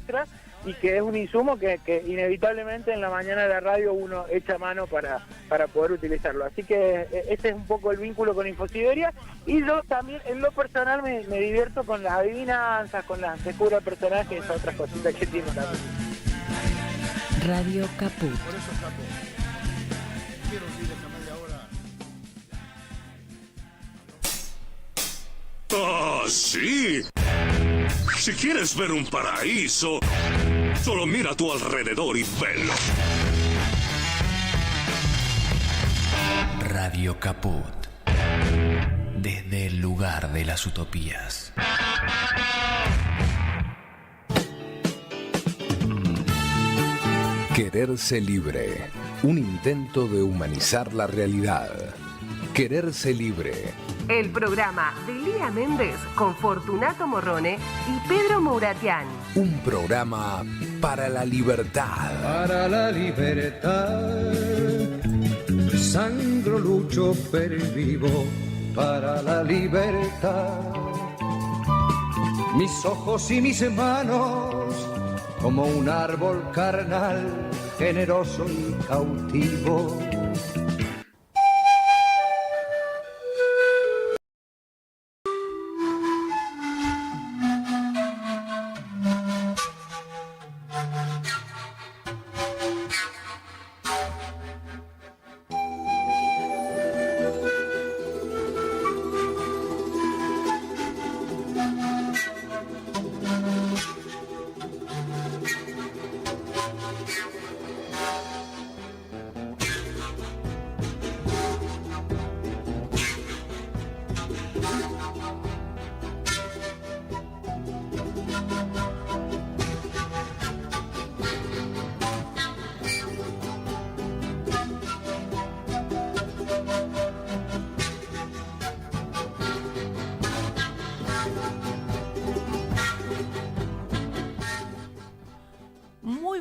nuestra y que es un insumo que inevitablemente en la mañana de la radio uno echa mano para poder utilizarlo. Así que ese es un poco el vínculo con Infosiberia, y yo también en lo personal me divierto con las adivinanzas, con las lecturas de personajes, esas otras cositas que tiene también. Radio Caput. Por eso, Capo, quiero vivir esta media hora. ¡Ah, sí! Si quieres ver un paraíso, solo mira a tu alrededor y velo. Radio Caput. Desde el lugar de las utopías. Quererse libre. Un intento de humanizar la realidad. Quererse libre. El programa de Lía Méndez con Fortunato Morrone y Pedro Mouratian. Un programa para la libertad. Para la libertad, sangro, lucho, pervivo para la libertad. Mis ojos y mis manos, como un árbol carnal, generoso y cautivo.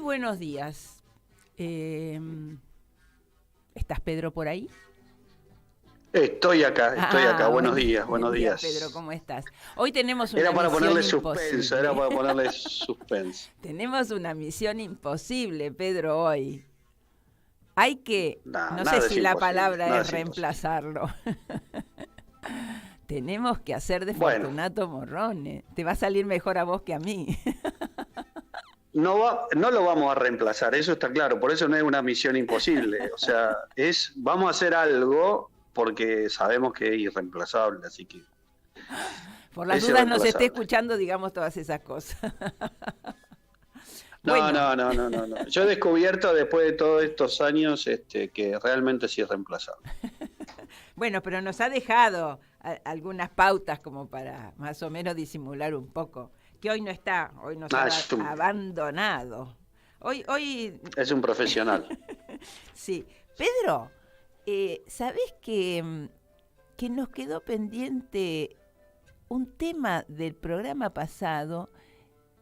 Buenos días. ¿Estás, Pedro, por ahí? Estoy acá. Buenos días. Pedro, ¿cómo estás? Hoy tenemos una Era para ponerle imposible. suspenso. Tenemos una misión imposible, Pedro, hoy. Hay que, no sé si la palabra es reemplazarlo. Tenemos que hacer de Fortunato Morrone. Te va a salir mejor a vos que a mí. No lo vamos a reemplazar, eso está claro, por eso no es una misión imposible, o sea, vamos a hacer algo porque sabemos que es irreemplazable, así que... Por las dudas nos esté escuchando, digamos todas esas cosas. No. Yo he descubierto después de todos estos años que realmente sí es irreemplazable. Bueno, pero nos ha dejado algunas pautas como para más o menos disimular un poco. Que hoy no está, hoy nos ha abandonado. Hoy es un profesional. Sí. Pedro, ¿sabés que nos quedó pendiente un tema del programa pasado?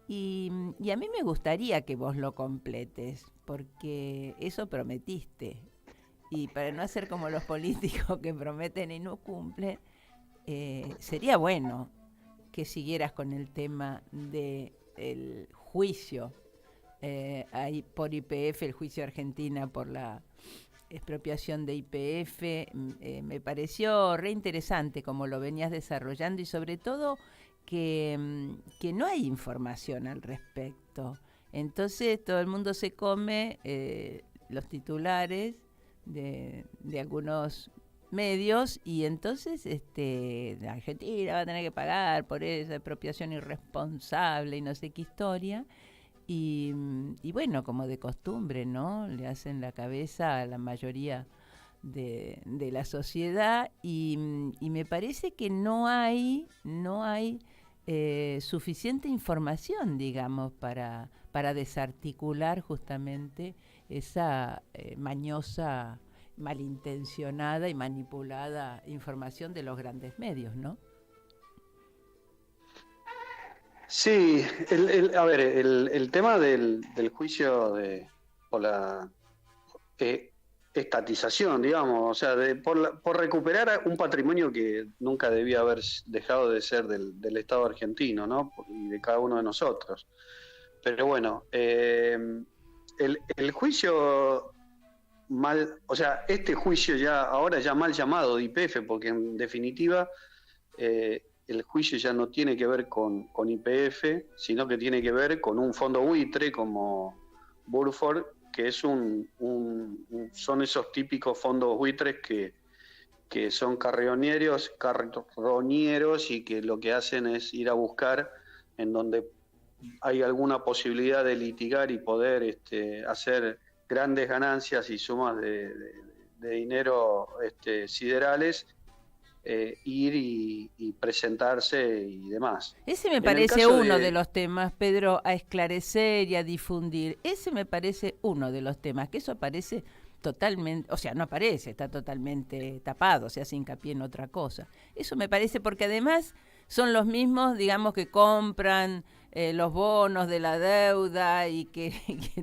Y a mí me gustaría que vos lo completes, porque eso prometiste. Y para no hacer como los políticos que prometen y no cumplen, sería bueno que siguieras con el tema del juicio por YPF, el juicio de Argentina por la expropiación de YPF. Me pareció re interesante como lo venías desarrollando y sobre todo que no hay información al respecto. Entonces todo el mundo se come los titulares de algunos medios y entonces la Argentina va a tener que pagar por esa expropiación irresponsable y no sé qué historia y bueno, como de costumbre, ¿no? Le hacen la cabeza a la mayoría de la sociedad y me parece que no hay suficiente información, digamos, para desarticular justamente esa mañosa, malintencionada y manipulada información de los grandes medios, ¿no? Sí, el tema del juicio por la estatización, digamos, o sea, por recuperar un patrimonio que nunca debía haber dejado de ser del Estado argentino, ¿no? Y de cada uno de nosotros. pero bueno, el juicio o sea, este juicio ahora ya mal llamado de YPF, porque en definitiva el juicio ya no tiene que ver con YPF, sino que tiene que ver con un fondo buitre como Burford, que es son esos típicos fondos buitres que son carroñeros y que lo que hacen es ir a buscar en donde hay alguna posibilidad de litigar y poder hacer grandes ganancias y sumas de dinero siderales, ir y presentarse y demás. Ese me parece uno de los temas, Pedro, a esclarecer y a difundir. Ese me parece uno de los temas, que eso aparece totalmente, o sea, no aparece, está totalmente tapado, se hace hincapié en otra cosa. Eso me parece, porque además son los mismos, digamos, que compran los bonos de la deuda y que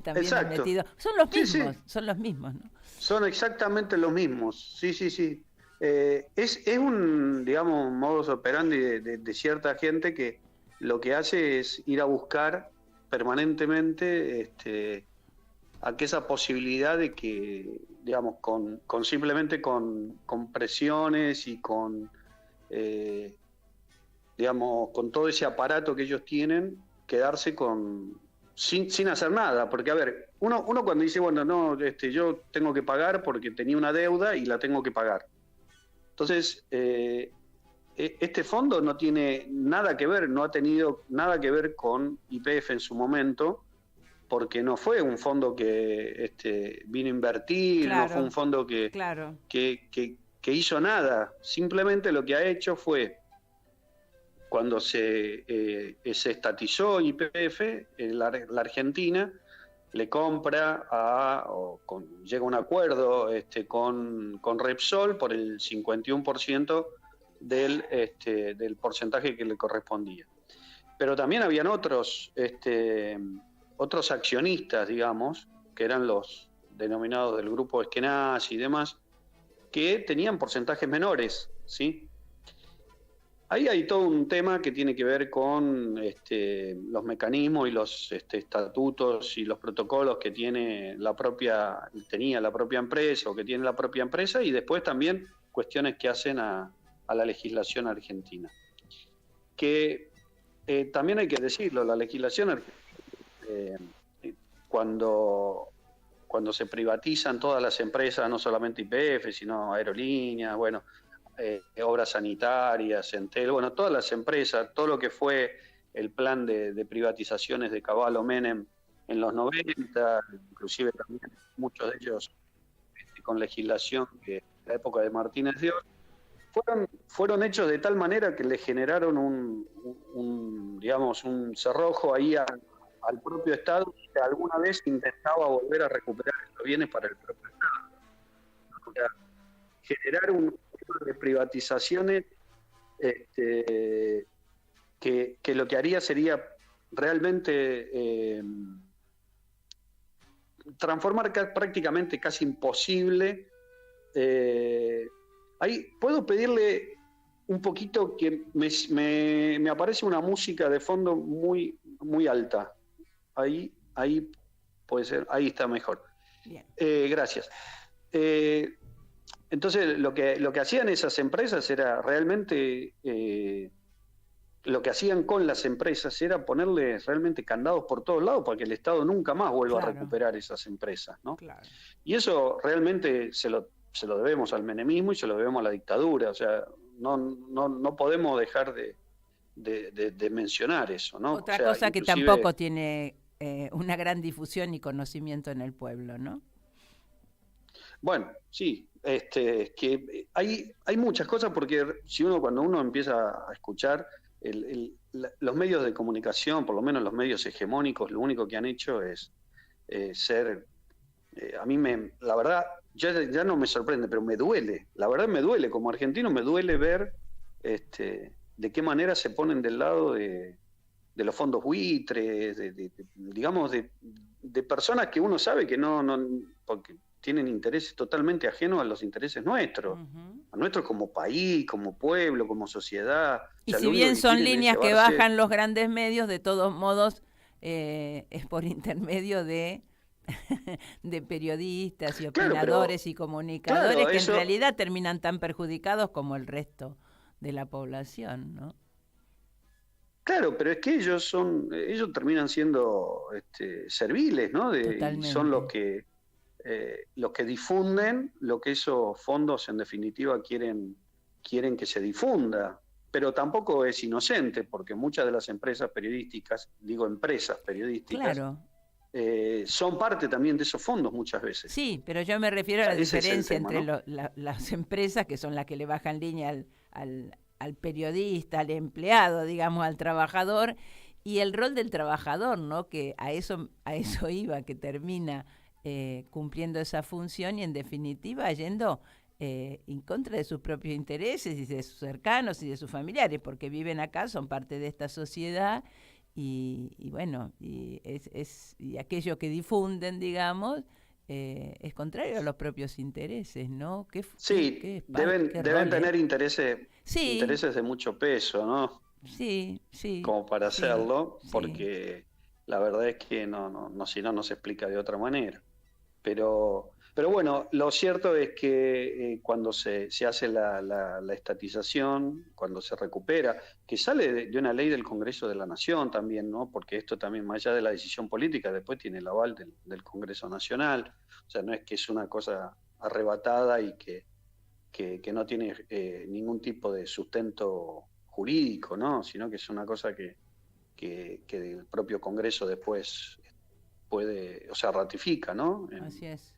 también han metido. Son los mismos, sí. Son los mismos, ¿no? Son exactamente los mismos, sí. Es un, digamos, modus operandi de cierta gente que lo que hace es ir a buscar permanentemente aquella posibilidad de que, digamos, simplemente con presiones y digamos, con todo ese aparato que ellos tienen, quedarse sin hacer nada. Porque, a ver, uno cuando dice, bueno, no, yo tengo que pagar porque tenía una deuda y la tengo que pagar. Entonces, este fondo no tiene nada que ver, no ha tenido nada que ver con YPF en su momento, porque no fue un fondo que vino a invertir, claro, no fue un fondo que hizo nada. Simplemente lo que ha hecho fue, cuando se estatizó YPF, la Argentina le compra llega a un acuerdo con Repsol por el 51% del porcentaje que le correspondía. Pero también habían otros accionistas, digamos, que eran los denominados del grupo Eskenazi y demás, que tenían porcentajes menores, ¿sí? Ahí hay todo un tema que tiene que ver con los mecanismos y los estatutos y los protocolos que tenía la propia empresa o que tiene la propia empresa, y después también cuestiones que hacen a la legislación argentina. Que también hay que decirlo, la legislación argentina, cuando se privatizan todas las empresas, no solamente YPF, sino aerolíneas, bueno, obras sanitarias, Entel, bueno, todas las empresas, todo lo que fue el plan de privatizaciones de Cavallo Menem en los 90, inclusive también muchos de ellos con legislación que en la época de Martínez de Oz, fueron hechos de tal manera que le generaron un cerrojo ahí al propio Estado, que alguna vez intentaba volver a recuperar esos bienes para el propio Estado. O sea, generar un de privatizaciones que lo que haría sería realmente transformar prácticamente casi imposible. Ahí puedo pedirle un poquito que me aparece una música de fondo muy, muy alta. Ahí puede ser, ahí está mejor. Bien. Gracias. Entonces, lo que hacían esas empresas era realmente, lo que hacían con las empresas era ponerle realmente candados por todos lados para que el Estado nunca más vuelva a recuperar esas empresas, ¿no? Claro. Y eso realmente se lo debemos al menemismo y se lo debemos a la dictadura. O sea, no podemos dejar de mencionar eso, ¿no? Otra cosa que tampoco tiene una gran difusión y conocimiento en el pueblo, ¿no? Bueno, sí, que hay muchas cosas, porque cuando uno empieza a escuchar los medios de comunicación, por lo menos los medios hegemónicos, lo único que han hecho es ser, a mí la verdad, ya no me sorprende, pero me duele, la verdad me duele, como argentino me duele ver de qué manera se ponen del lado de los fondos buitres, digamos, de personas que uno sabe que no porque tienen intereses totalmente ajenos a los intereses nuestros, a nuestros como país, como pueblo, como sociedad. Y si bien son líneas que bajan los grandes medios, de todos modos es por intermedio de de periodistas y Claro, opinadores y comunicadores que eso, en realidad terminan tan perjudicados como el resto de la población, ¿no? claro, pero es que ellos terminan siendo serviles, ¿no? Y son Totalmente. los que difunden lo que esos fondos en definitiva quieren que se difunda. Pero tampoco es inocente, porque muchas de las empresas periodísticas, digo empresas periodísticas, Claro. son parte también de esos fondos muchas veces. Sí, pero yo me refiero a la Ese es el diferencia tema, entre ¿no? las empresas, que son las que le bajan línea al periodista, al empleado, digamos, al trabajador, y el rol del trabajador, ¿no? Que a eso iba, que termina cumpliendo esa función y en definitiva yendo en contra de sus propios intereses y de sus cercanos y de sus familiares, porque viven acá, son parte de esta sociedad y bueno, y aquello que difunden, digamos, es contrario a los propios intereses, ¿no? Sí, qué deben rol, tener intereses Sí, de mucho peso, ¿no? sí, sí, Como para sí, hacerlo, sí. porque la verdad es que si no se explica de otra manera. Pero bueno, lo cierto es que cuando se hace la estatización, cuando se recupera, que sale de una ley del Congreso de la Nación también, ¿no? Porque esto también, más allá de la decisión política, después tiene el aval del Congreso Nacional. O sea, no es que es una cosa arrebatada y que no tiene ningún tipo de sustento jurídico, ¿no? Sino que es una cosa que el propio Congreso después puede, o sea, ratifica, ¿no? Así es.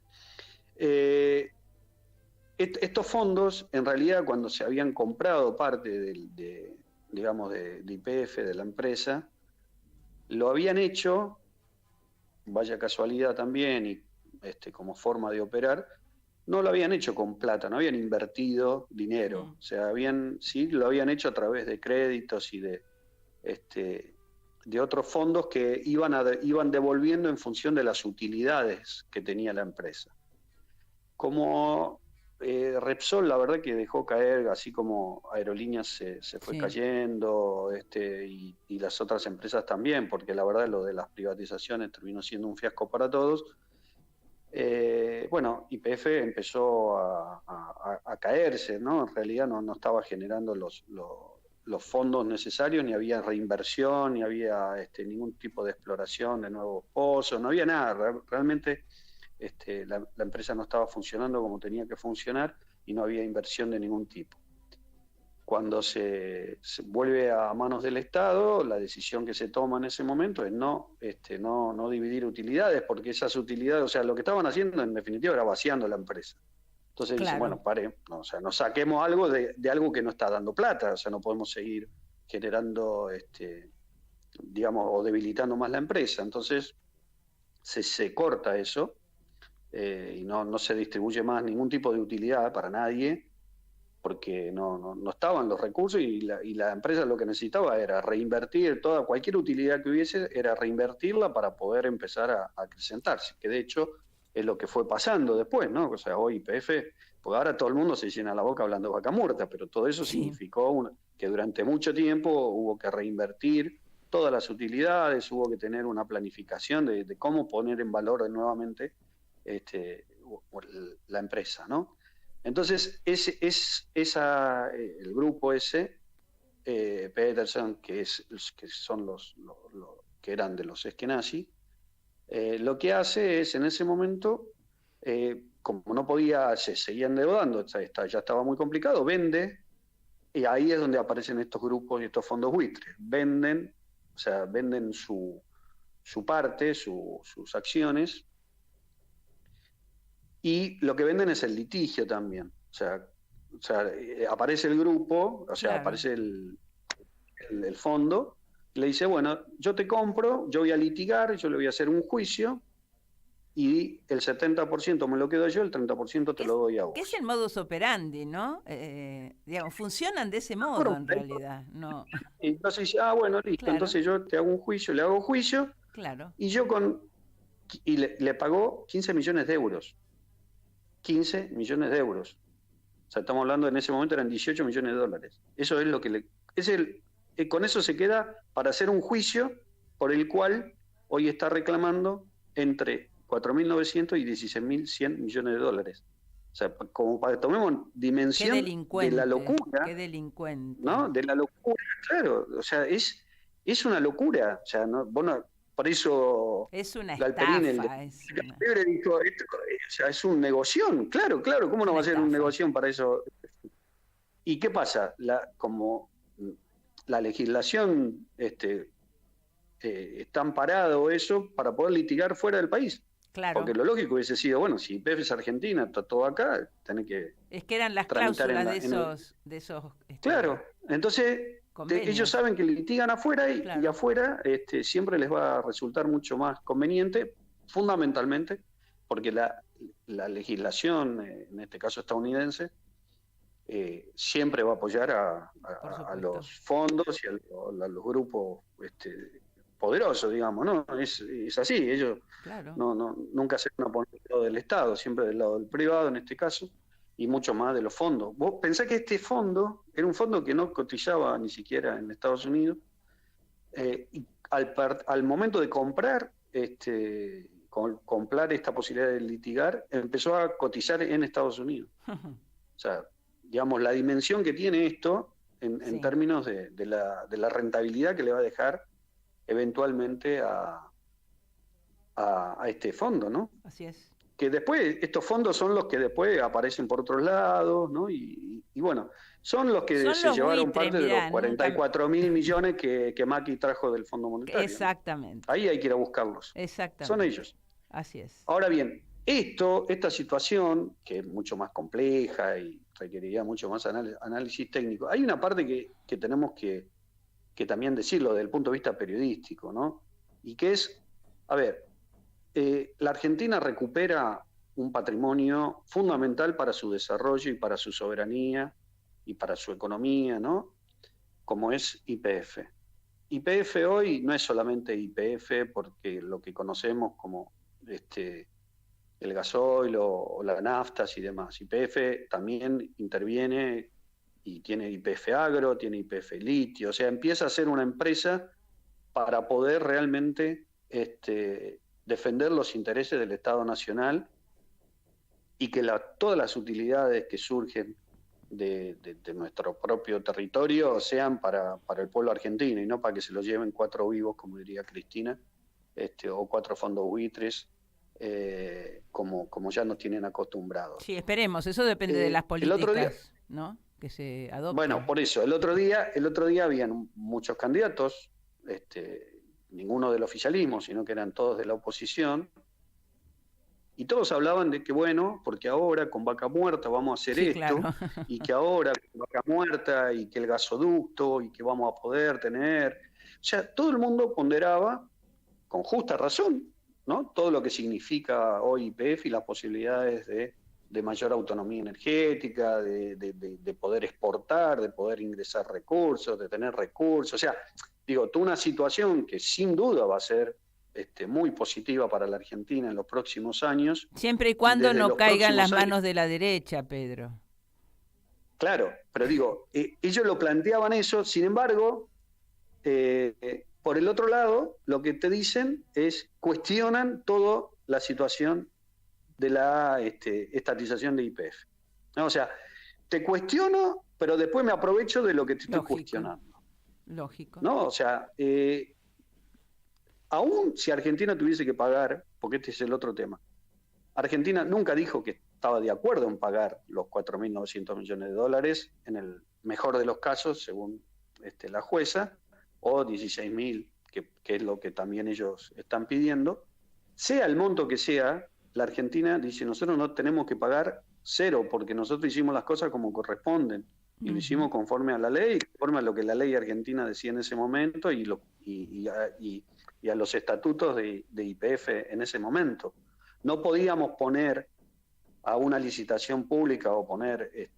Estos fondos, en realidad, cuando se habían comprado parte digamos, de YPF, de la empresa, lo habían hecho, vaya casualidad también, y como forma de operar, no lo habían hecho con plata, no habían invertido dinero. O sea, sí lo habían hecho a través de créditos y de otros fondos que iban devolviendo en función de las utilidades que tenía la empresa. Como Repsol, la verdad que dejó caer, así como Aerolíneas se fue cayendo, y las otras empresas también, porque la verdad lo de las privatizaciones terminó siendo un fiasco para todos. Bueno, YPF empezó a caerse, ¿no? En realidad no estaba generando los fondos necesarios, ni había reinversión, ni había ningún tipo de exploración de nuevos pozos, no había nada. Realmente la empresa no estaba funcionando como tenía que funcionar y no había inversión de ningún tipo. Cuando se vuelve a manos del Estado, la decisión que se toma en ese momento es no dividir utilidades, porque esas utilidades, o sea, lo que estaban haciendo en definitiva era vaciando la empresa. Entonces dicen, bueno, o sea, nos saquemos algo de algo que no está dando plata, o sea, no podemos seguir generando, digamos, o debilitando más la empresa. Entonces se corta eso y no se distribuye más ningún tipo de utilidad para nadie, porque no estaban los recursos y la empresa lo que necesitaba era reinvertir cualquier utilidad que hubiese, era reinvertirla para poder empezar a acrecentarse, que de hecho es lo que fue pasando después, ¿no? O sea, hoy YPF, porque ahora todo el mundo se llena la boca hablando de vaca muerta, pero todo eso significó que durante mucho tiempo hubo que reinvertir todas las utilidades, hubo que tener una planificación de cómo poner en valor nuevamente la empresa, ¿no? Entonces, el grupo ese, Peterson, que son los que eran de los Eskenazi, lo que hace es, en ese momento, como no podía, se seguía endeudando, ya estaba muy complicado, vende, y ahí es donde aparecen estos grupos y estos fondos buitres. Venden su parte, sus acciones, y lo que venden es el litigio también. O sea, aparece el grupo, o sea, aparece el fondo, y le dice, bueno, yo te compro, yo voy a litigar, yo le voy a hacer un juicio, y el 70% me lo quedo yo, el 30% te lo doy a vos. Que es el modus operandi, ¿no? Digamos, funcionan de ese modo en realidad. No. Entonces dice, bueno, listo, entonces yo te hago un juicio, le hago juicio, y yo le pagó 15 millones de euros. 15 millones de euros. O sea, estamos hablando, en ese momento eran 18 millones de dólares. Eso es lo que con eso se queda para hacer un juicio por el cual hoy está reclamando entre 4.900 y 16.100 millones de dólares. O sea, como para que tomemos dimensión de la locura. Qué delincuente. ¿No? De la locura, claro. O sea, es una locura. O sea, no, por eso es una Galperín, estafa. Dijo, esto, o sea, es un negoción. Claro, ¿cómo no va a ser un negoción para eso? ¿Y qué pasa? Como la legislación está amparado eso para poder litigar fuera del país. Claro. Porque lo lógico hubiese sido, bueno, si YPF es Argentina, está todo acá, tenés que... Es que eran las cláusulas de esos claro, entonces ellos saben que litigan afuera y afuera siempre les va a resultar mucho más conveniente, fundamentalmente, porque la legislación, en este caso estadounidense, siempre va a apoyar a los fondos y a los grupos poderosos, digamos, ¿no? Es así, ellos nunca se van a poner del lado del Estado, siempre del lado del privado en este caso, y mucho más de los fondos. Vos pensás que este fondo era un fondo que no cotizaba ni siquiera en Estados Unidos, y al momento de comprar esta posibilidad de litigar, empezó a cotizar en Estados Unidos. O sea, digamos, la dimensión que tiene esto en términos de la rentabilidad que le va a dejar eventualmente a este fondo, ¿no? Así es. Que después, estos fondos son los que después aparecen por otros lados, ¿no? Y bueno, son los que se llevaron parte de los 44.000 millones que Macri trajo del Fondo Monetario. Exactamente. ¿No? Ahí hay que ir a buscarlos. Exactamente. Son ellos. Así es. Ahora bien, esta situación, que es mucho más compleja y requeriría mucho más análisis técnico, hay una parte que tenemos que también decirlo desde el punto de vista periodístico, ¿no? Y que es, a ver, la Argentina recupera un patrimonio fundamental para su desarrollo y para su soberanía y para su economía, ¿no? Como es YPF. YPF hoy no es solamente YPF porque lo que conocemos como el gasoil o las naftas y demás. YPF también interviene y tiene YPF Agro, tiene YPF Litio, o sea, empieza a ser una empresa para poder realmente defender los intereses del Estado Nacional y que todas las utilidades que surgen de nuestro propio territorio sean para el pueblo argentino y no para que se lo lleven 4 vivos, como diría Cristina, o 4 fondos buitres, como ya nos tienen acostumbrados. Sí, esperemos, eso depende de las políticas, el otro día, ¿no? Que se adopten. Bueno, por eso, el otro día habían muchos candidatos, ninguno del oficialismo, sino que eran todos de la oposición, y todos hablaban de que, bueno, porque ahora con Vaca Muerta vamos a hacer esto, claro. Y que ahora con Vaca Muerta, y que el gasoducto, y que vamos a poder tener... O sea, todo el mundo ponderaba, con justa razón, ¿no? Todo lo que significa hoy YPF y las posibilidades de mayor autonomía energética, de poder exportar, de poder ingresar recursos, de tener recursos. O sea, digo, toda una situación que sin duda va a ser muy positiva para la Argentina en los próximos años. Siempre y cuando no caiga en las manos de la derecha, Pedro. Claro, pero digo, ellos lo planteaban eso, sin embargo, por el otro lado, lo que te dicen es, cuestionan toda la situación de la estatización de YPF. ¿No? O sea, te cuestiono, pero después me aprovecho de lo que te estoy cuestionando. Lógico. ¿No? O sea, aún si Argentina tuviese que pagar, porque este es el otro tema, Argentina nunca dijo que estaba de acuerdo en pagar los 4.900 millones de dólares, en el mejor de los casos, según la jueza, o 16.000, que es lo que también ellos están pidiendo. Sea el monto que sea, la Argentina dice, nosotros no tenemos que pagar 0, porque nosotros hicimos las cosas como corresponden, y lo hicimos conforme a la ley, conforme a lo que la ley argentina decía en ese momento, y a los estatutos de YPF en ese momento. No podíamos poner a una licitación pública o poner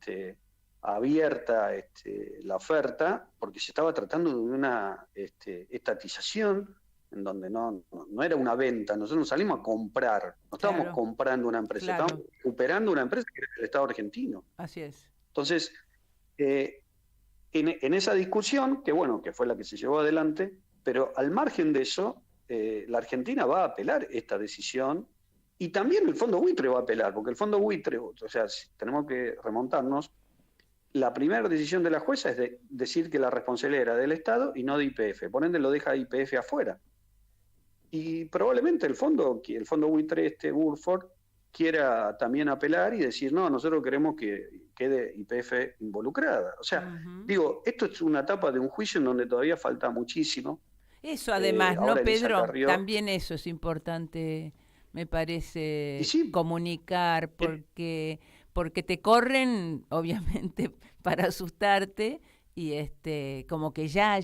abierta la oferta, porque se estaba tratando de una estatización en donde no era una venta, nosotros nos salimos a comprar, no estábamos comprando una empresa, estábamos recuperando una empresa que era del Estado argentino. Así es. Entonces, en esa discusión, que fue la que se llevó adelante, pero al margen de eso, la Argentina va a apelar esta decisión y también el Fondo Buitre va a apelar, porque el Fondo Buitre, o sea, si tenemos que remontarnos, la primera decisión de la jueza es de decir que la responsabilidad era del Estado y no de YPF, por ende lo deja YPF afuera. Y probablemente el fondo Buitre, Burford, quiera también apelar y decir, no, nosotros queremos que quede YPF involucrada. O sea, digo, esto es una etapa de un juicio en donde todavía falta muchísimo. Eso además, ¿no, ahora Elisa Pedro? Carrió, También eso es importante, me parece, sí, comunicar, porque te corren, obviamente, para asustarte, y como que ya,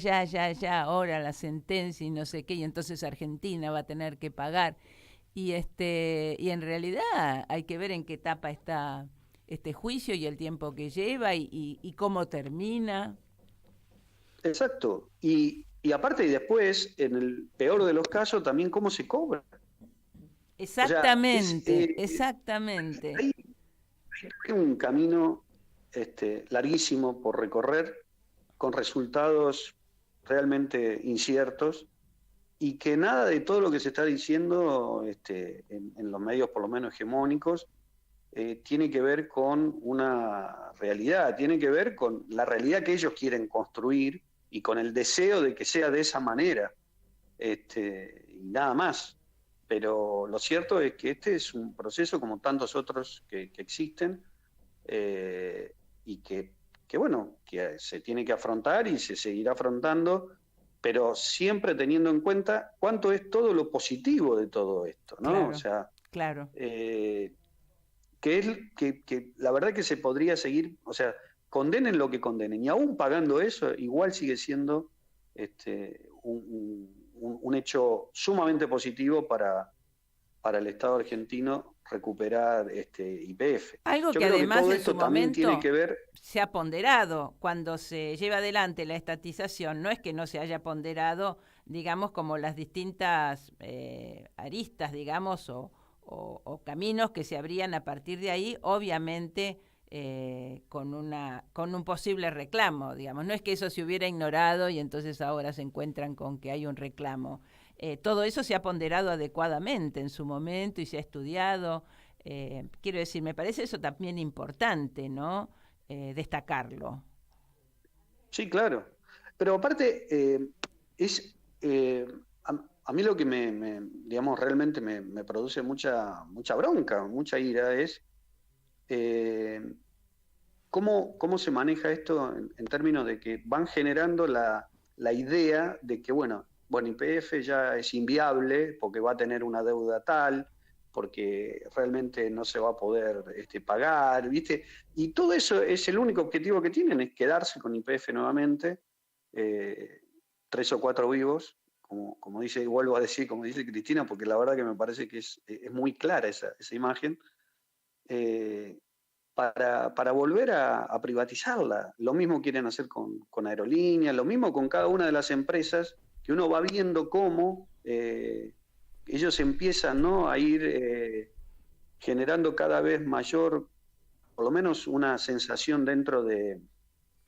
ahora la sentencia y no sé qué, y entonces Argentina va a tener que pagar. Y en realidad hay que ver en qué etapa está este juicio y el tiempo que lleva y cómo termina. Exacto. Y aparte y después, en el peor de los casos, también cómo se cobra. Exactamente, exactamente. Hay un camino larguísimo por recorrer, con resultados realmente inciertos, y que nada de todo lo que se está diciendo en los medios, por lo menos hegemónicos, tiene que ver con una realidad, tiene que ver con la realidad que ellos quieren construir y con el deseo de que sea de esa manera, y nada más. Pero lo cierto es que este es un proceso como tantos otros que existen, y que se tiene que afrontar y se seguirá afrontando, pero siempre teniendo en cuenta cuánto es todo lo positivo de todo esto, ¿no? Claro, o sea, claro. Que la verdad que se podría seguir, o sea, condenen lo que condenen, y aún pagando eso, igual sigue siendo un hecho sumamente positivo para el Estado argentino recuperar YPF. Algo Yo que creo además todo en esto su también momento tiene que ver. se ha ponderado cuando se lleva adelante la estatización. No es que no se haya ponderado, digamos, como las distintas aristas, digamos, o caminos que se abrían a partir de ahí, obviamente con un posible reclamo, digamos. No es que eso se hubiera ignorado y entonces ahora se encuentran con que hay un reclamo. Todo eso se ha ponderado adecuadamente en su momento y se ha estudiado. Quiero decir, me parece eso también importante, ¿no? Destacarlo. Sí, claro. Pero aparte, a mí lo que digamos, realmente me produce mucha bronca, mucha ira, es cómo se maneja esto en términos de que van generando la idea de que, bueno, YPF ya es inviable porque va a tener una deuda tal, porque realmente no se va a poder pagar, ¿viste? Y todo eso es el único objetivo que tienen, es quedarse con YPF nuevamente, 3 o 4 vivos, como dice, y vuelvo a decir, como dice Cristina, porque la verdad que me parece que es muy clara esa imagen, para volver a privatizarla. Lo mismo quieren hacer con aerolíneas, lo mismo con cada una de las empresas, que uno va viendo cómo ellos empiezan, ¿no?, a ir generando cada vez mayor, por lo menos una sensación dentro de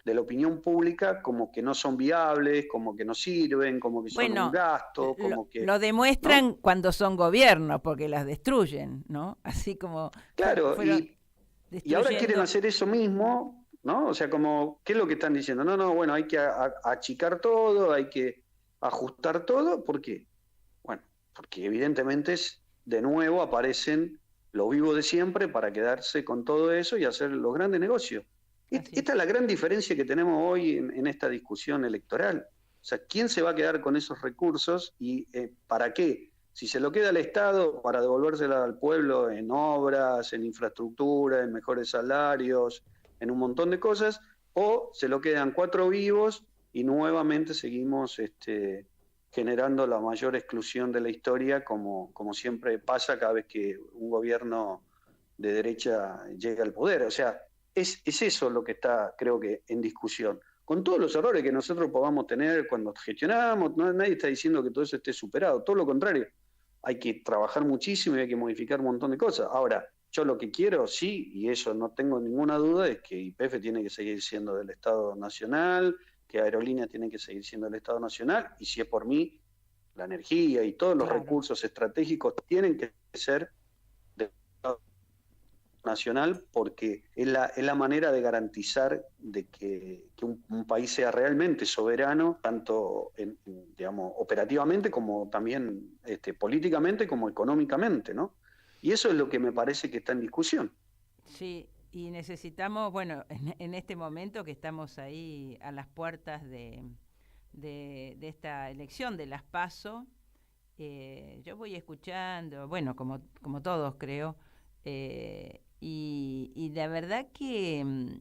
la opinión pública, como que no son viables, como que no sirven, como que son un gasto, como que... Lo demuestran, ¿no?, cuando son gobiernos, porque las destruyen, ¿no? Así como... Claro, y ahora quieren hacer eso mismo, ¿no? O sea, como, ¿qué es lo que están diciendo? No, bueno, hay que achicar todo, hay que ajustar todo. ¿Por qué? Bueno, porque evidentemente de nuevo aparecen los vivos de siempre para quedarse con todo eso y hacer los grandes negocios. Esta es la gran diferencia que tenemos hoy en esta discusión electoral. O sea, ¿quién se va a quedar con esos recursos y para qué? Si se lo queda al Estado para devolvérsela al pueblo en obras, en infraestructura, en mejores salarios, en un montón de cosas, o se lo quedan 4 vivos y nuevamente seguimos generando la mayor exclusión de la historia, como siempre pasa cada vez que un gobierno de derecha llega al poder. O sea, es eso lo que está, creo que, en discusión. Con todos los errores que nosotros podamos tener cuando gestionamos, nadie está diciendo que todo eso esté superado, todo lo contrario. Hay que trabajar muchísimo y hay que modificar un montón de cosas. Ahora, yo lo que quiero, sí, y eso no tengo ninguna duda, es que YPF tiene que seguir siendo del Estado Nacional, que Aerolíneas tiene que seguir siendo del Estado Nacional, y si es por mí, la energía y todos los Claro. recursos estratégicos tienen que ser de nacional, porque es la manera de garantizar de que un país sea realmente soberano, tanto digamos, operativamente como también políticamente como económicamente, ¿no? Y eso es lo que me parece que está en discusión. Sí, y necesitamos, bueno, en este momento que estamos ahí a las puertas de esta elección de las PASO, yo voy escuchando, bueno, como todos creo, y la verdad que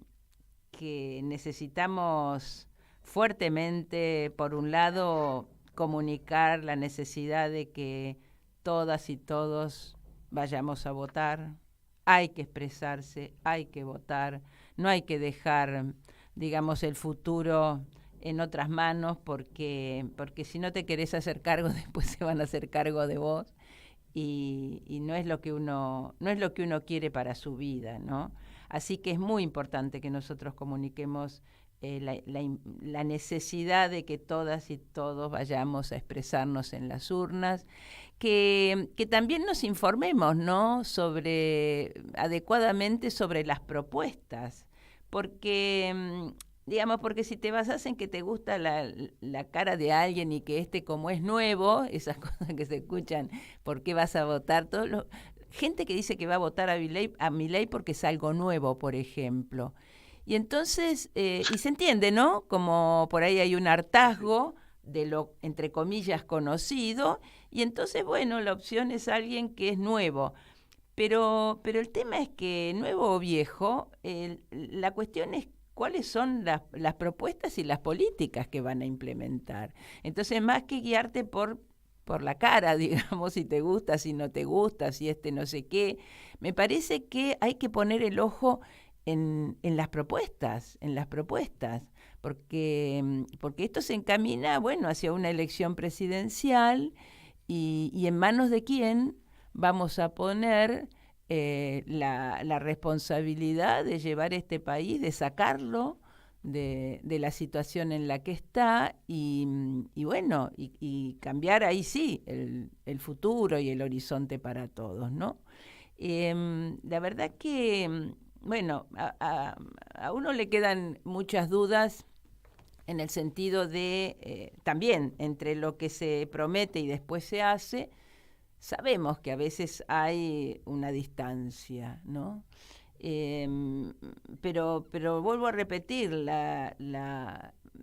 necesitamos fuertemente, por un lado, comunicar la necesidad de que todas y todos vayamos a votar. Hay que expresarse, hay que votar, no hay que dejar, digamos, el futuro en otras manos, porque si no te querés hacer cargo, después se van a hacer cargo de vos, y no es lo que uno quiere para su vida, ¿no? Así que es muy importante que nosotros comuniquemos la necesidad de que todas y todos vayamos a expresarnos en las urnas, que también nos informemos, ¿no?, adecuadamente sobre las propuestas, porque porque si te basas en que te gusta la cara de alguien y que como es nuevo, esas cosas que se escuchan, ¿por qué vas a votar? Gente que dice que va a votar a Milei porque es algo nuevo, por ejemplo. Y entonces, y se entiende, ¿no? Como por ahí hay un hartazgo de lo, entre comillas, conocido, y entonces, bueno, la opción es alguien que es nuevo. Pero el tema es que, nuevo o viejo, la cuestión es cuáles son las propuestas y las políticas que van a implementar. Entonces, más que guiarte por la cara, digamos, si te gusta, si no te gusta, si no sé qué, me parece que hay que poner el ojo en las propuestas, porque esto se encamina, bueno, hacia una elección presidencial, y en manos de quién vamos a poner la responsabilidad de llevar este país, de sacarlo de la situación en la que está, y bueno, y cambiar ahí sí el futuro y el horizonte para todos, ¿no? La verdad que, bueno, a uno le quedan muchas dudas en el sentido de, también, entre lo que se promete y después se hace. Sabemos que a veces hay una distancia, ¿no? Pero vuelvo a repetir,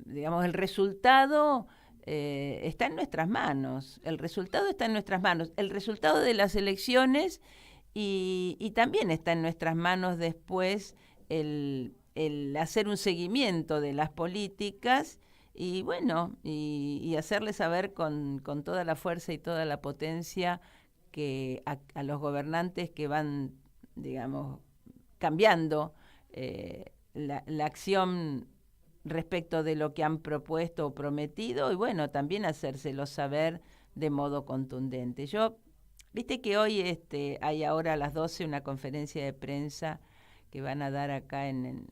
digamos, el resultado está en nuestras manos. El resultado está en nuestras manos. El resultado de las elecciones, y también está en nuestras manos después el hacer un seguimiento de las políticas, y bueno, y hacerle saber con toda la fuerza y toda la potencia que a los gobernantes que van, digamos, cambiando la acción respecto de lo que han propuesto o prometido, y bueno, también hacérselo saber de modo contundente. Viste que hoy hay ahora a las 12 una conferencia de prensa que van a dar acá en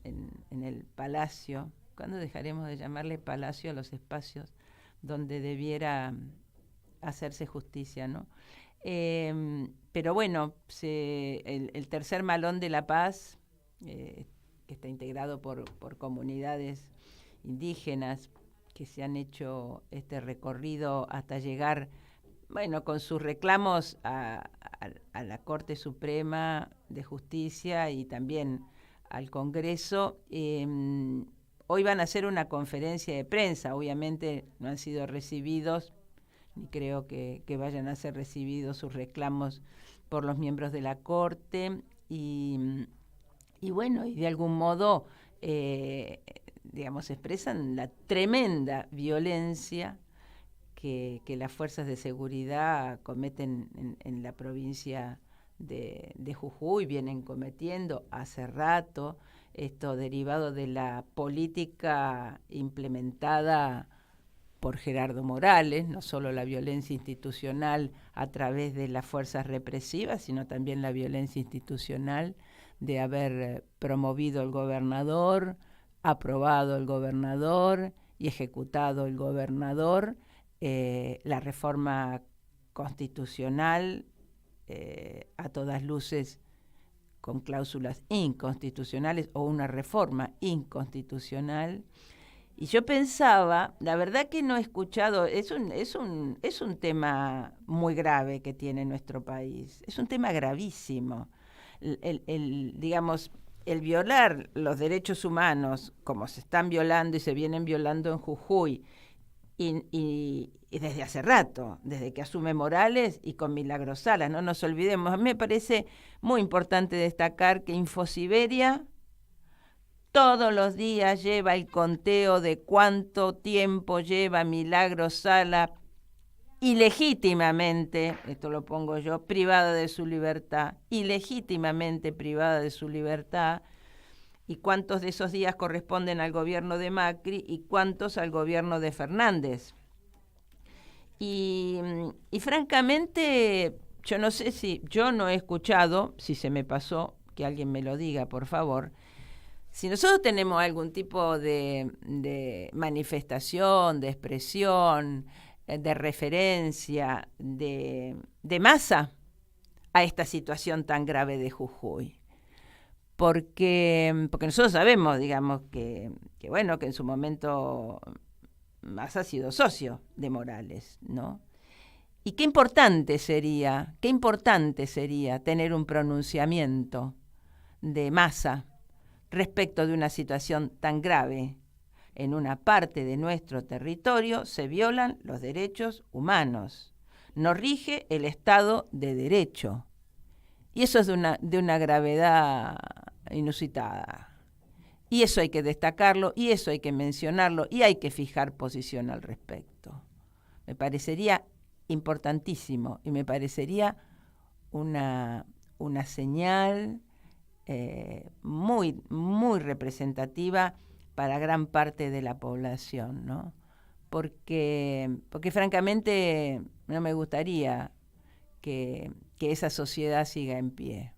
el Palacio. ¿Cuándo dejaremos de llamarle Palacio a los espacios donde debiera hacerse justicia, ¿no? Pero bueno, el tercer Malón de la Paz, que está integrado por comunidades indígenas que se han hecho este recorrido hasta llegar, bueno, con sus reclamos a la Corte Suprema de Justicia y también al Congreso. Hoy van a hacer una conferencia de prensa. Obviamente no han sido recibidos, ni creo que vayan a ser recibidos sus reclamos por los miembros de la Corte, y bueno, y de algún modo, digamos, expresan la tremenda violencia que las fuerzas de seguridad cometen en la provincia de Jujuy, vienen cometiendo hace rato, esto derivado de la política implementada por Gerardo Morales, no solo la violencia institucional a través de las fuerzas represivas, sino también la violencia institucional de haber promovido el gobernador, aprobado el gobernador y ejecutado el gobernador, la reforma constitucional, a todas luces con cláusulas inconstitucionales o una reforma inconstitucional. Y yo pensaba, la verdad que no he escuchado, es un tema muy grave que tiene nuestro país, es un tema gravísimo. Digamos, el violar los derechos humanos, como se están violando y se vienen violando en Jujuy, y desde hace rato, desde que asume Morales y con Milagros Sala, no nos olvidemos. A mí me parece muy importante destacar que Infosiberia todos los días lleva el conteo de cuánto tiempo lleva Milagros Sala ilegítimamente, esto lo pongo yo, privada de su libertad, ilegítimamente privada de su libertad, y cuántos de esos días corresponden al gobierno de Macri y cuántos al gobierno de Fernández. Y francamente, yo no sé si, yo no he escuchado, si se me pasó, que alguien me lo diga, por favor, si nosotros tenemos algún tipo de manifestación, de expresión, de referencia, de masa a esta situación tan grave de Jujuy. Porque nosotros sabemos, digamos, que bueno, que en su momento Massa ha sido socio de Morales, ¿no? Y qué importante sería tener un pronunciamiento de Massa respecto de una situación tan grave. En una parte de nuestro territorio se violan los derechos humanos. No rige el Estado de Derecho. Y eso es de una gravedad inusitada. Y eso hay que destacarlo, y eso hay que mencionarlo, y hay que fijar posición al respecto. Me parecería importantísimo, y me parecería una señal muy, muy representativa para gran parte de la población, ¿no? Porque francamente no me gustaría que esa sociedad siga en pie.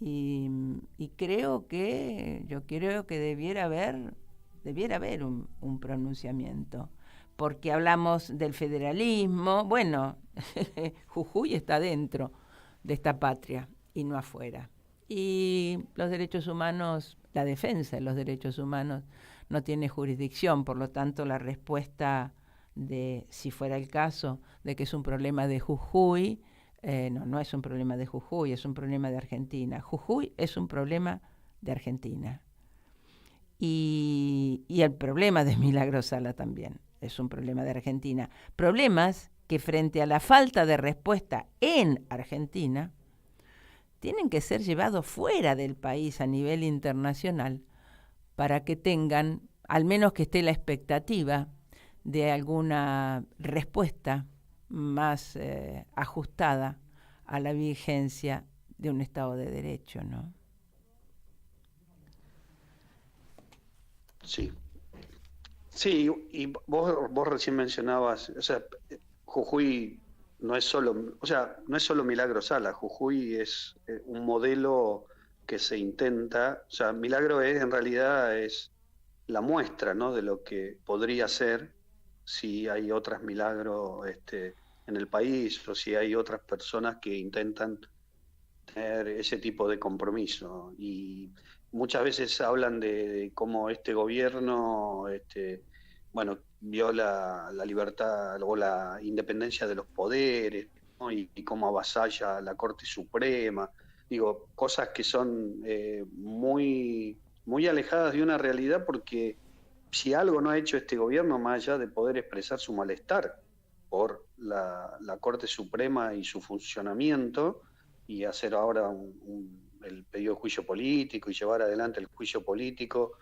Y creo que debiera haber un pronunciamiento, porque hablamos del federalismo. Bueno, Jujuy está dentro de esta patria y no afuera. Y los derechos humanos, la defensa de los derechos humanos no tiene jurisdicción, por lo tanto la respuesta de, si fuera el caso, de que es un problema de Jujuy, no es un problema de Jujuy, es un problema de Argentina. Jujuy es un problema de Argentina. Y el problema de Milagros Sala también es un problema de Argentina. Problemas que frente a la falta de respuesta en Argentina tienen que ser llevados fuera del país a nivel internacional para que tengan, al menos que esté la expectativa de alguna respuesta más ajustada a la vigencia de un Estado de Derecho, ¿no? Sí. Sí, y vos recién mencionabas, o sea, Jujuy no es solo Milagros Sala. Jujuy es un modelo que se intenta, o sea, Milagro en realidad es la muestra, ¿no?, de lo que podría ser si hay otras Milagro en el país, o si hay otras personas que intentan tener ese tipo de compromiso. Y muchas veces hablan de cómo este gobierno viola la libertad o la independencia de los poderes, ¿no?, y cómo avasalla a la Corte Suprema. Digo, cosas que son muy, muy alejadas de una realidad, porque si algo no ha hecho este gobierno, más allá de poder expresar su malestar por la Corte Suprema y su funcionamiento, y hacer ahora el pedido de juicio político y llevar adelante el juicio político,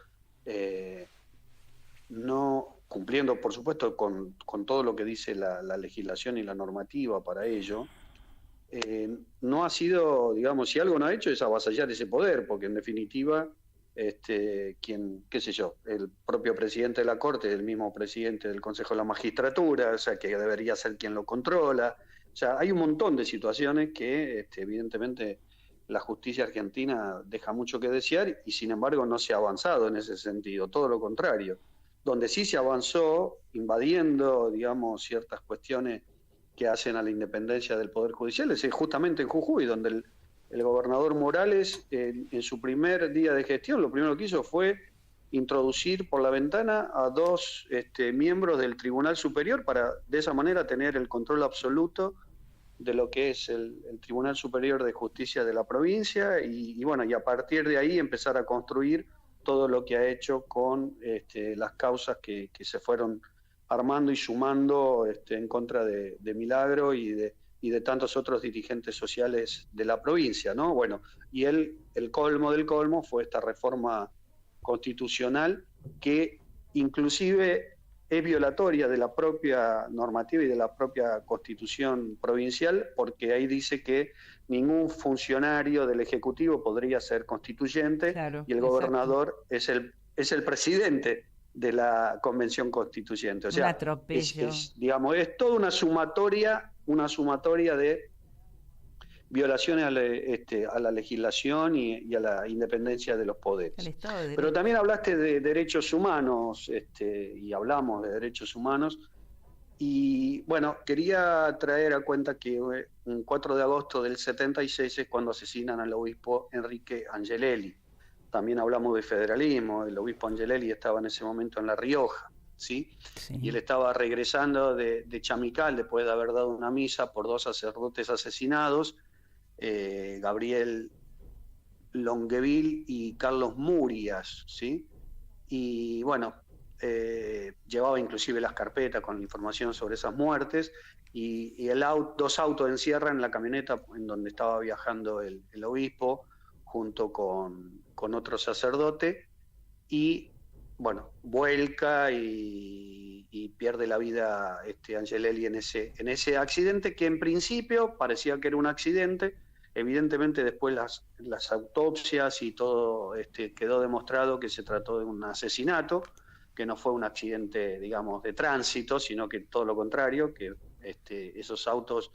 no cumpliendo, por supuesto, con todo lo que dice la legislación y la normativa para ello, no ha sido, digamos, si algo no ha hecho es avasallar ese poder, porque en definitiva, el propio presidente de la Corte, el mismo presidente del Consejo de la Magistratura, o sea, que debería ser quien lo controla. O sea, hay un montón de situaciones que, evidentemente, la justicia argentina deja mucho que desear, y sin embargo no se ha avanzado en ese sentido, todo lo contrario. donde sí se avanzó, invadiendo, digamos, ciertas cuestiones que hacen a la independencia del Poder Judicial, es justamente en Jujuy, donde el gobernador Morales, en su primer día de gestión, lo primero que hizo fue introducir por la ventana a 2 miembros del Tribunal Superior para de esa manera tener el control absoluto de lo que es el Tribunal Superior de Justicia de la provincia y bueno, y a partir de ahí empezar a construir todo lo que ha hecho con las causas que se fueron armando y sumando en contra de Milagro y de tantos otros dirigentes sociales de la provincia, ¿no? Bueno, y el colmo del colmo fue esta reforma constitucional que inclusive es violatoria de la propia normativa y de la propia constitución provincial, porque ahí dice que ningún funcionario del Ejecutivo podría ser constituyente, claro, y el gobernador es el presidente de la Convención Constituyente. O sea, un atropello. Digamos, es toda una sumatoria de violaciones a la legislación y a la independencia de los poderes. Pero también hablaste de derechos humanos, y hablamos de derechos humanos, y bueno, quería traer a cuenta que un 4 de agosto del 76 es cuando asesinan al obispo Enrique Angelelli. También hablamos de federalismo, el obispo Angelelli estaba en ese momento en La Rioja, ¿sí? Sí. Y él estaba regresando de Chamical después de haber dado una misa por 2 sacerdotes asesinados, Gabriel Longueville y Carlos Murias, ¿sí? Y bueno, llevaba inclusive las carpetas con información sobre esas muertes, y 2 autos encierran la camioneta en donde estaba viajando el obispo junto con otro sacerdote, y bueno, vuelca y pierde la vida Angelelli en ese accidente, que en principio parecía que era un accidente. Evidentemente después las autopsias y todo quedó demostrado que se trató de un asesinato, que no fue un accidente, digamos, de tránsito, sino que todo lo contrario, que esos autos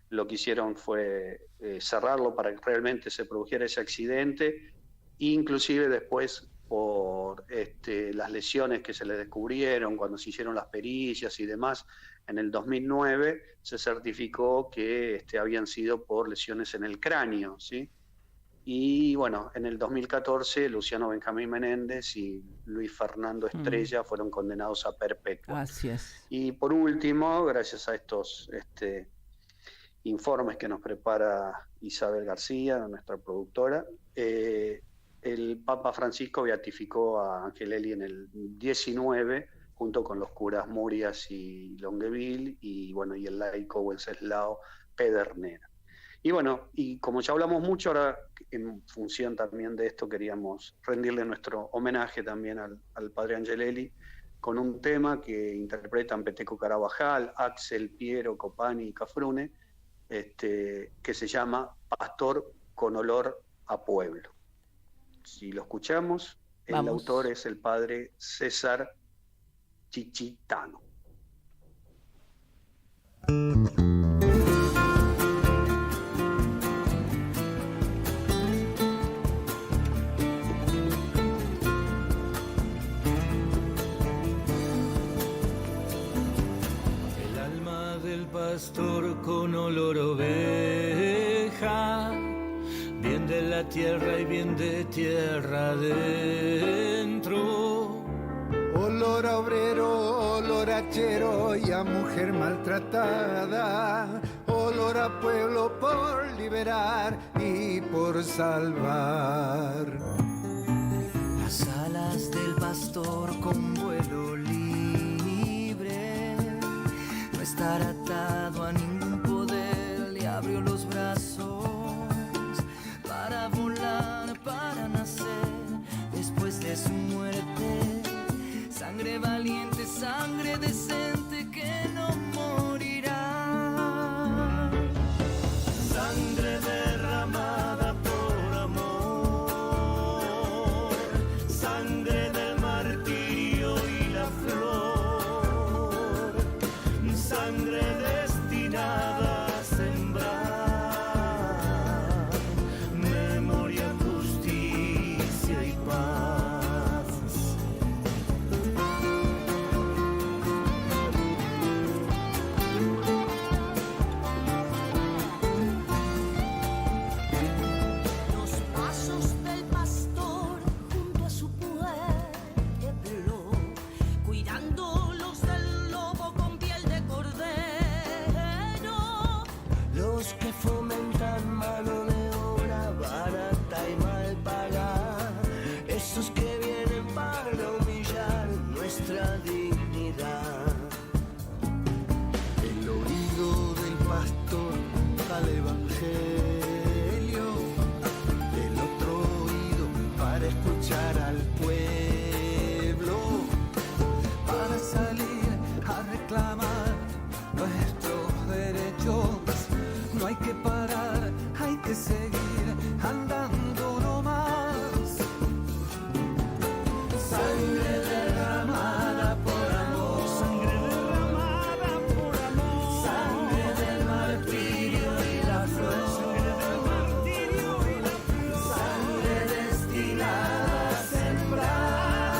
lo que hicieron fue cerrarlo para que realmente se produjera ese accidente, inclusive después por las lesiones que se le descubrieron cuando se hicieron las pericias y demás. En el 2009 se certificó que habían sido por lesiones en el cráneo, ¿sí? Y bueno, en el 2014 Luciano Benjamín Menéndez y Luis Fernando Estrella fueron condenados a perpetua. Así es. Y por último, gracias a estos informes que nos prepara Isabel García, nuestra productora, el Papa Francisco beatificó a Angelelli en el 19, junto con los curas Murias y Longueville, y bueno, y el laico Wenceslao Pedernera. Y bueno, y como ya hablamos mucho, ahora en función también de esto queríamos rendirle nuestro homenaje también al padre Angelelli con un tema que interpretan Peteco Carabajal, Axel, Piero, Copani y Cafrune, que se llama Pastor con olor a pueblo. Si lo escuchamos, el autor es el padre César Chichitano. El alma del pastor con olor a oveja, bien de la tierra y bien de tierra adentro. Olor a obrero, olor a chero y a mujer maltratada. Olor a pueblo por liberar y por salvar. Las alas del pastor con vuelo libre, no estar atado a ningún poder, le abrió los brazos para volar, para nacer después de su muerte. Sangre valiente, sangre decente que no morirá. Sangre derramada por amor, sangre del martirio y la flor, sangre destinada que seguir andando nomás. Sangre derramada por amor, sangre derramada por amor, sangre del martirio y la flor, sangre del martirio y la flor, sangre destinada a sembrar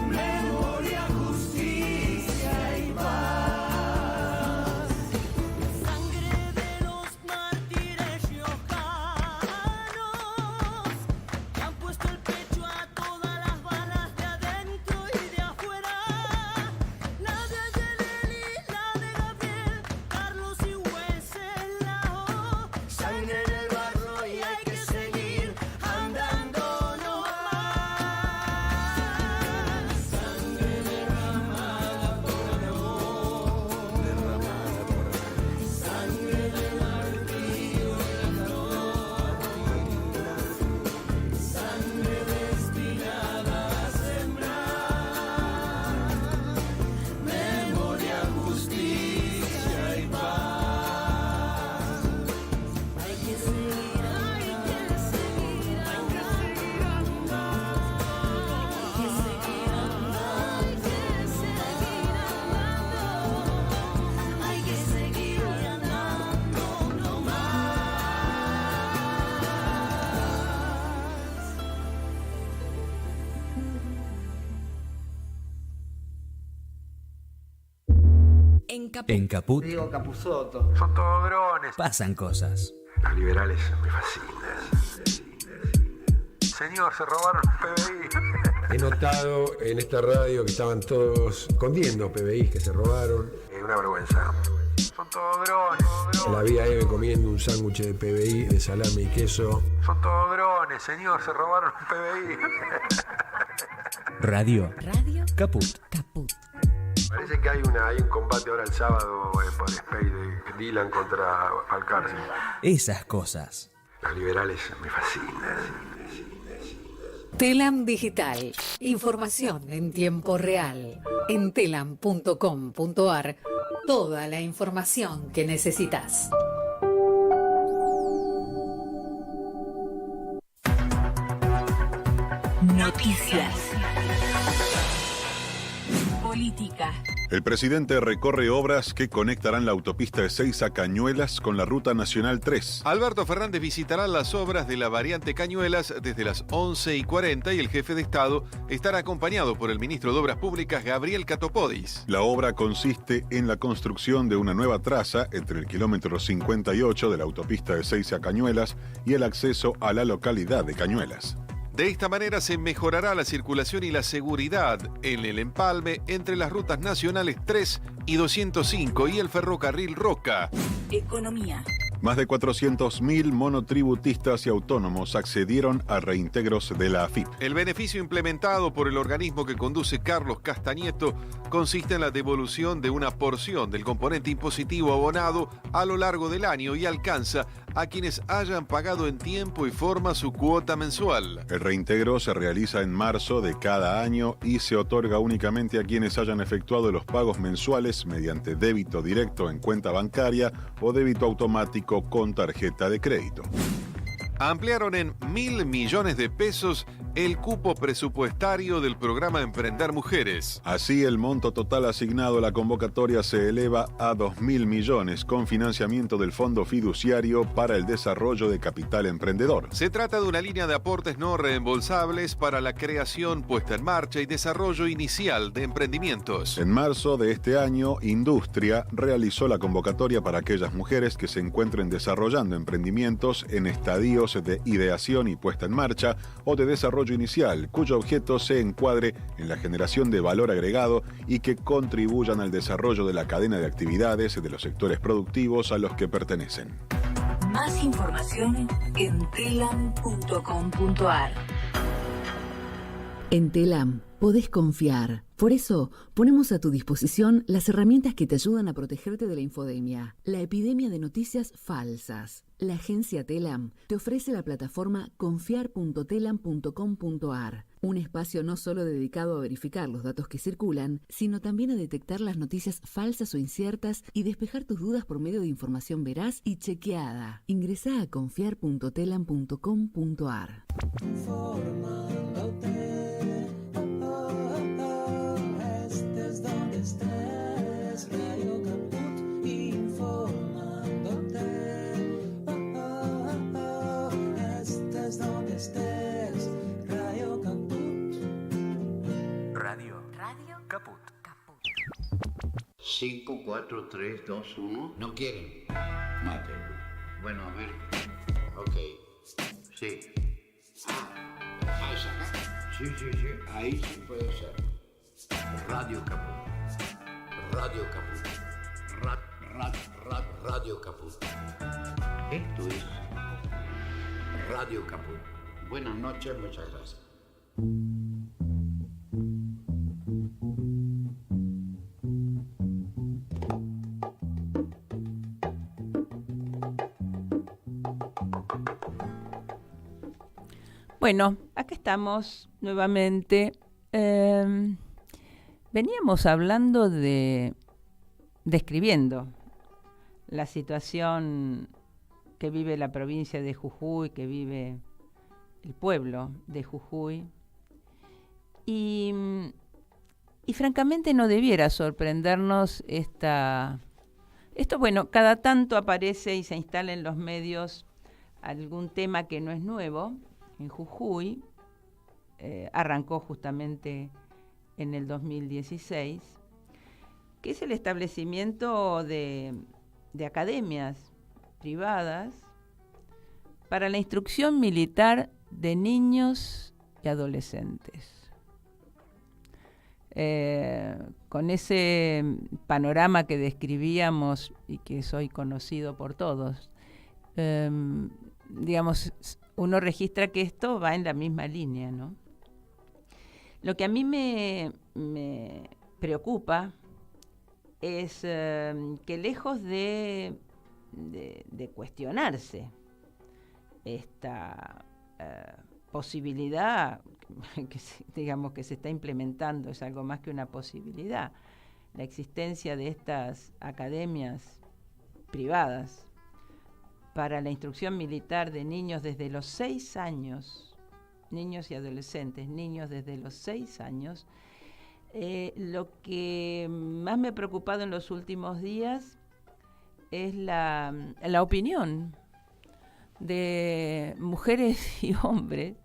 memoria, justicia y paz. Sangre de los mártires riojanos que han puesto el pecho a todas las balas de adentro y de afuera. La de Ayelén y la de Gabriel, Carlos y Wenceslao. Sangre en el barro y hay que seguir andando nomás. Sangre derramada por amor, derramada por amor. Sangre del martirio y la flor, sangre destinada a sembrar memoria, justicia y paz. Hay que seguir, hay que seguir, hay que seguir andando, hay que seguir andando, hay que seguir andando nomás. En Caput Diego Capusotto. Son todos drones. pasan cosas. Los liberales me fascinan. Señor, se robaron el PBI. He notado en esta radio que estaban todos escondiendo PBIs que se robaron. Es una vergüenza. Son todos drones. La vi a Eve comiendo un sándwich de PBI de salame y queso. Son todos drones. Señor, se robaron el PBI. Radio Caput. Parece que hay un combate ahora el sábado por Space de Dylan contra Alcárcel. Esas cosas. Los liberales me fascinan. Telam Digital. Información en tiempo real. En telam.com.ar. Toda la información que necesitas. Noticias. Política. El presidente recorre obras que conectarán la autopista Ezeiza Cañuelas con la Ruta Nacional 3. Alberto Fernández visitará las obras de la variante Cañuelas desde las 11:40 y el jefe de Estado estará acompañado por el ministro de Obras Públicas, Gabriel Catopodis. La obra consiste en la construcción de una nueva traza entre el kilómetro 58 de la autopista Ezeiza Cañuelas y el acceso a la localidad de Cañuelas. De esta manera se mejorará la circulación y la seguridad en el empalme entre las rutas nacionales 3 y 205 y el ferrocarril Roca. Economía. Más de 400.000 monotributistas y autónomos accedieron a reintegros de la AFIP. El beneficio implementado por el organismo que conduce Carlos Castañeto consiste en la devolución de una porción del componente impositivo abonado a lo largo del año y alcanza a quienes hayan pagado en tiempo y forma su cuota mensual. El reintegro se realiza en marzo de cada año y se otorga únicamente a quienes hayan efectuado los pagos mensuales mediante débito directo en cuenta bancaria o débito automático con tarjeta de crédito. Ampliaron en 1.000 millones de pesos el cupo presupuestario del programa Emprender Mujeres. Así, el monto total asignado a la convocatoria se eleva a 2.000 millones con financiamiento del Fondo Fiduciario para el Desarrollo de Capital Emprendedor. Se trata de una línea de aportes no reembolsables para la creación, puesta en marcha y desarrollo inicial de emprendimientos. En marzo de este año, Industria realizó la convocatoria para aquellas mujeres que se encuentren desarrollando emprendimientos en estadios de ideación y puesta en marcha o de desarrollo inicial, cuyo objeto se encuadre en la generación de valor agregado y que contribuyan al desarrollo de la cadena de actividades de los sectores productivos a los que pertenecen. Más información en telam.com.ar. En Telam podés confiar Por eso, ponemos a tu disposición las herramientas que te ayudan a protegerte de la infodemia, la epidemia de noticias falsas. La agencia Telam te ofrece la plataforma confiar.telam.com.ar, un espacio no solo dedicado a verificar los datos que circulan, sino también a detectar las noticias falsas o inciertas y despejar tus dudas por medio de información veraz y chequeada. Ingresá a confiar.telam.com.ar. Estés, Radio Caput, informándote. Estés donde estés, Radio Caput. Radio Caput. 5, 4, 3, 2, 1. ¿No quieren? Maten. Bueno, a ver. Ok. Sí. ¿Es acá? Sí. Ahí sí puede ser. Radio Caput. Radio Caput. Radio Caput. Esto es Radio Caput. Buenas noches, muchas gracias. Bueno, acá estamos nuevamente. Veníamos hablando describiendo la situación que vive la provincia de Jujuy, que vive el pueblo de Jujuy. Y francamente no debiera sorprendernos esto, bueno, cada tanto aparece y se instala en los medios algún tema que no es nuevo. En Jujuy arrancó justamente en el 2016, que es el establecimiento de academias privadas para la instrucción militar de niños y adolescentes. Con ese panorama que describíamos y que es hoy conocido por todos, digamos, uno registra que esto va en la misma línea, ¿no? Lo que a mí me preocupa es que lejos de cuestionarse esta posibilidad que se está implementando, es algo más que una posibilidad, la existencia de estas academias privadas para la instrucción militar de niños desde los 6 años, niños y adolescentes, niños desde los 6 años. Lo que más me ha preocupado en los últimos días es la opinión de mujeres y hombres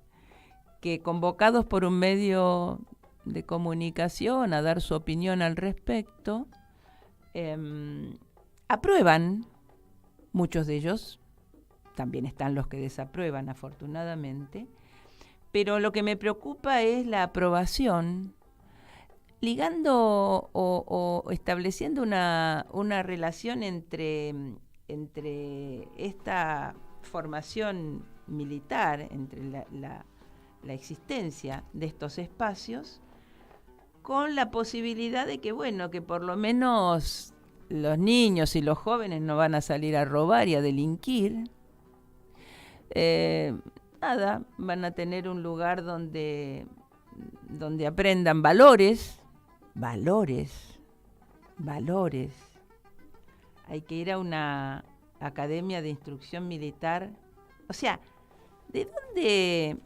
que, convocados por un medio de comunicación a dar su opinión al respecto, aprueban. Muchos de ellos, también están los que desaprueban, afortunadamente, pero lo que me preocupa es la aprobación, ligando o estableciendo una relación entre esta formación militar, entre la existencia de estos espacios, con la posibilidad de que, bueno, que por lo menos los niños y los jóvenes no van a salir a robar y a delinquir. Van a tener un lugar donde aprendan valores. Hay que ir a una academia de instrucción militar. O sea, ¿de dónde,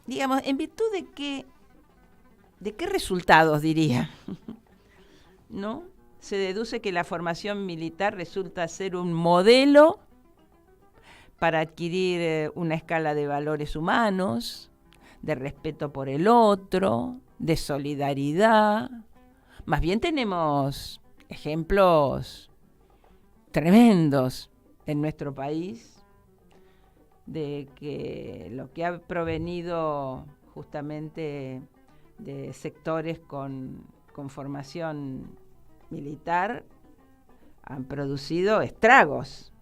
digamos, en virtud de qué resultados, diría? ¿No? Se deduce que la formación militar resulta ser un modelo para adquirir una escala de valores humanos, de respeto por el otro, de solidaridad. Más bien tenemos ejemplos tremendos en nuestro país de que lo que ha provenido justamente de sectores con formación militar han producido estragos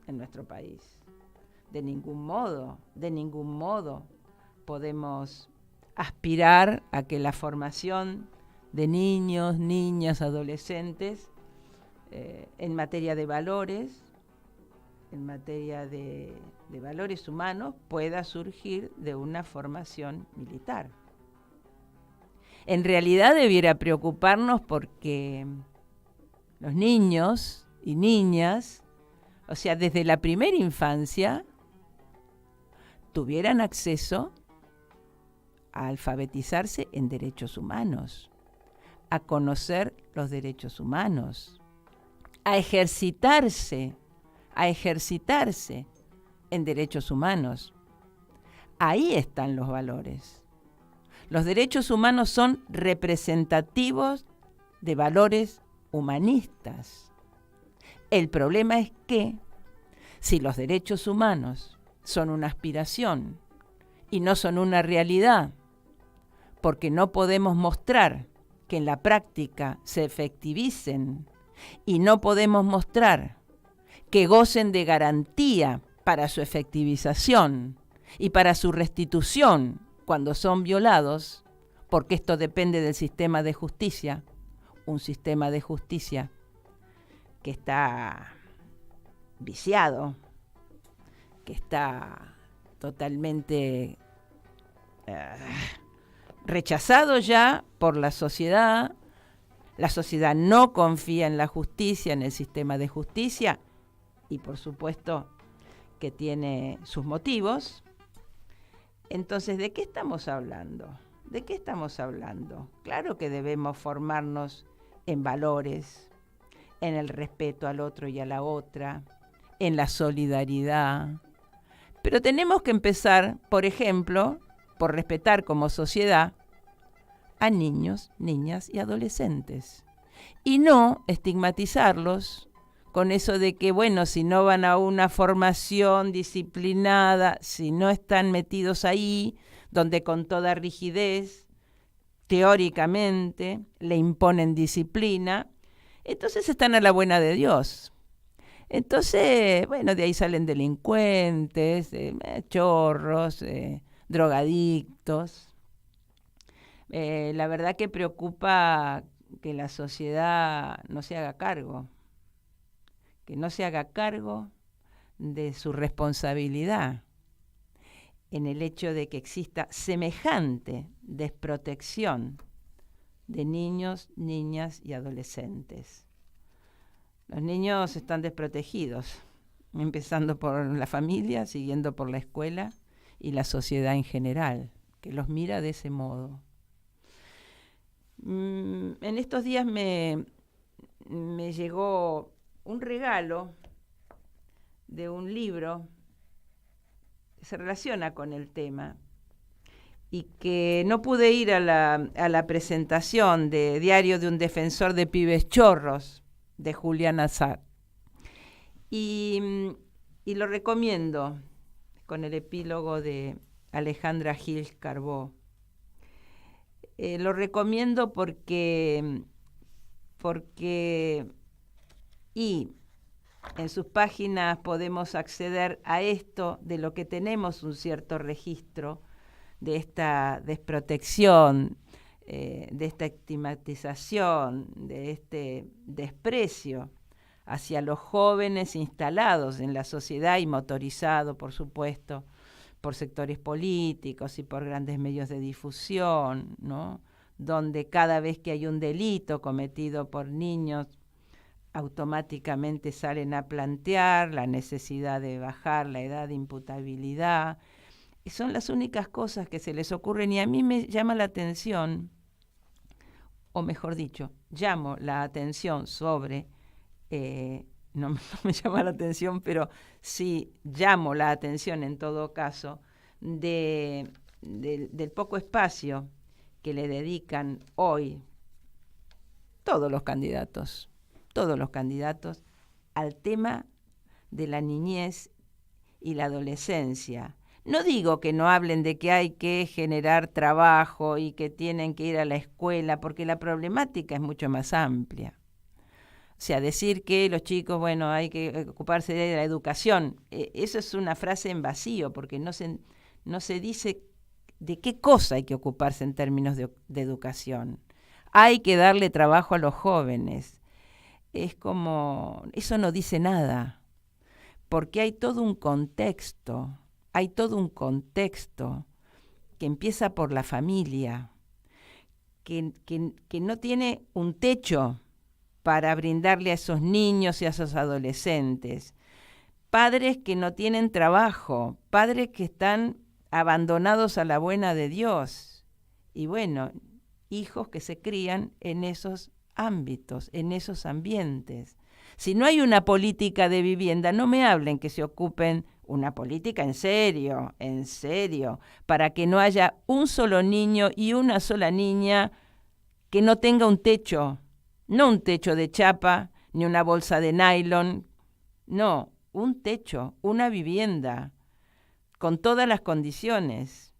en nuestro país. De ningún modo podemos aspirar a que la formación de niños, niñas, adolescentes, en materia de valores, en materia de valores humanos, pueda surgir de una formación militar. En realidad debiera preocuparnos porque los niños y niñas, o sea, desde la primera infancia, tuvieran acceso a alfabetizarse en derechos humanos, a conocer los derechos humanos, a ejercitarse en derechos humanos. Ahí están los valores. Los derechos humanos son representativos de valores humanistas. El problema es que si los derechos humanos son una aspiración y no son una realidad, porque no podemos mostrar que en la práctica se efectivicen y no podemos mostrar que gocen de garantía para su efectivización y para su restitución cuando son violados, porque esto depende del sistema de justicia, un sistema de justicia que está viciado, que está totalmente rechazado ya por la sociedad no confía en la justicia, en el sistema de justicia, y por supuesto que tiene sus motivos. Entonces, ¿de qué estamos hablando? ¿De qué estamos hablando? Claro que debemos formarnos en valores, en el respeto al otro y a la otra, en la solidaridad. Pero tenemos que empezar, por ejemplo, por respetar como sociedad a niños, niñas y adolescentes. Y no estigmatizarlos con eso de que, bueno, si no van a una formación disciplinada, si no están metidos ahí, donde con toda rigidez, teóricamente, le imponen disciplina, entonces están a la buena de Dios. Entonces, bueno, de ahí salen delincuentes, chorros, drogadictos. La verdad que preocupa que la sociedad no se haga cargo, de su responsabilidad en el hecho de que exista semejante desprotección de niños, niñas y adolescentes. Los niños están desprotegidos, empezando por la familia, siguiendo por la escuela y la sociedad en general, que los mira de ese modo. En estos días me llegó un regalo de un libro que se relaciona con el tema y que no pude ir a la presentación de Diario de un defensor de pibes chorros de Julián Azar. Y lo recomiendo con el epílogo de Alejandra Gil Carbó. Lo recomiendo porque y en sus páginas podemos acceder a esto de lo que tenemos un cierto registro de esta desprotección, de esta estigmatización, de este desprecio hacia los jóvenes instalados en la sociedad y motorizado, por supuesto, por sectores políticos y por grandes medios de difusión, ¿no? Donde cada vez que hay un delito cometido por niños, automáticamente salen a plantear la necesidad de bajar la edad de imputabilidad. Y son las únicas cosas que se les ocurren, y a mí me llama la atención, o mejor dicho, llamo la atención sobre, no me llama la atención, pero sí llamo la atención en todo caso, del poco espacio que le dedican hoy todos los candidatos al tema de la niñez y la adolescencia. No digo que no hablen de que hay que generar trabajo y que tienen que ir a la escuela, porque la problemática es mucho más amplia. O sea, decir que los chicos, bueno, hay que ocuparse de la educación, eso es una frase en vacío, porque no se dice de qué cosa hay que ocuparse en términos de educación. hay que darle trabajo a los jóvenes. Es como, eso no dice nada, porque hay todo un contexto que empieza por la familia, que no tiene un techo para brindarle a esos niños y a esos adolescentes. Padres que no tienen trabajo, padres que están abandonados a la buena de Dios. Y bueno, hijos que se crían en esos ámbitos, en esos ambientes. Si no hay una política de vivienda, no me hablen que se ocupen una política en serio, para que no haya un solo niño y una sola niña que no tenga un techo, no un techo de chapa, ni una bolsa de nylon, no, un techo, una vivienda, con todas las condiciones,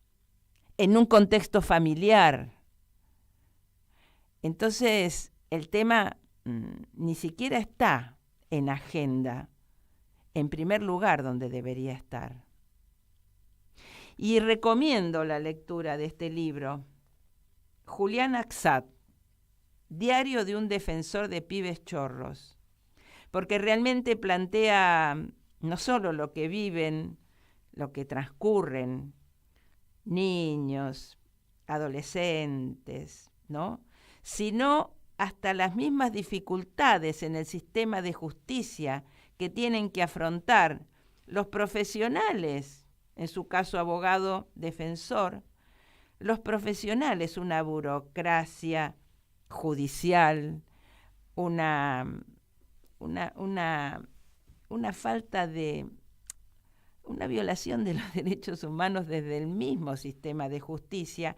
en un contexto familiar. Entonces, el tema ni siquiera está en agenda, en primer lugar donde debería estar. Y recomiendo la lectura de este libro, Julián Axat, Diario de un defensor de pibes chorros, porque realmente plantea no solo lo que viven, lo que transcurren, niños, adolescentes, ¿no?, sino hasta las mismas dificultades en el sistema de justicia que tienen que afrontar los profesionales, en su caso abogado defensor, los profesionales, una burocracia judicial, una falta de, una violación de los derechos humanos desde el mismo sistema de justicia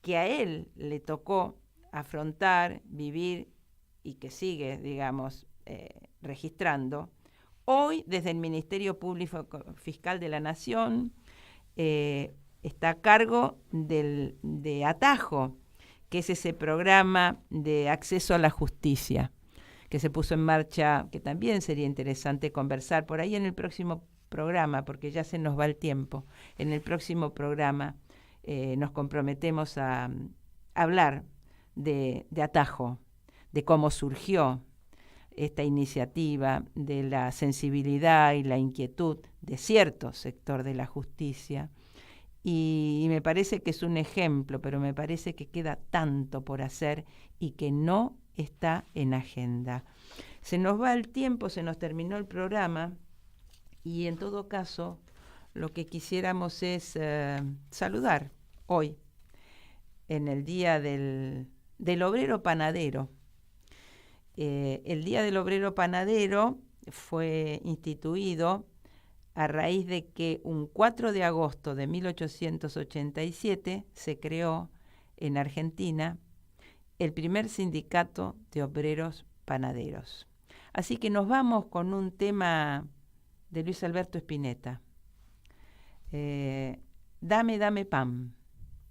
que a él le tocó afrontar, vivir y que sigue, digamos, registrando. Hoy, desde el Ministerio Público Fiscal de la Nación, está a cargo de Atajo, que es ese programa de acceso a la justicia que se puso en marcha, que también sería interesante conversar por ahí en el próximo programa, porque ya se nos va el tiempo. En el próximo programa nos comprometemos a hablar de Atajo, de cómo surgió esta iniciativa, de la sensibilidad y la inquietud de cierto sector de la justicia. Y me parece que es un ejemplo, pero me parece que queda tanto por hacer y que no está en agenda. Se nos va el tiempo, se nos terminó el programa y en todo caso lo que quisiéramos es saludar hoy, en el Día del Obrero Panadero. El Día del Obrero Panadero fue instituido a raíz de que un 4 de agosto de 1887 se creó en Argentina el primer sindicato de obreros panaderos. Así que nos vamos con un tema de Luis Alberto Spinetta, Dame, dame pan.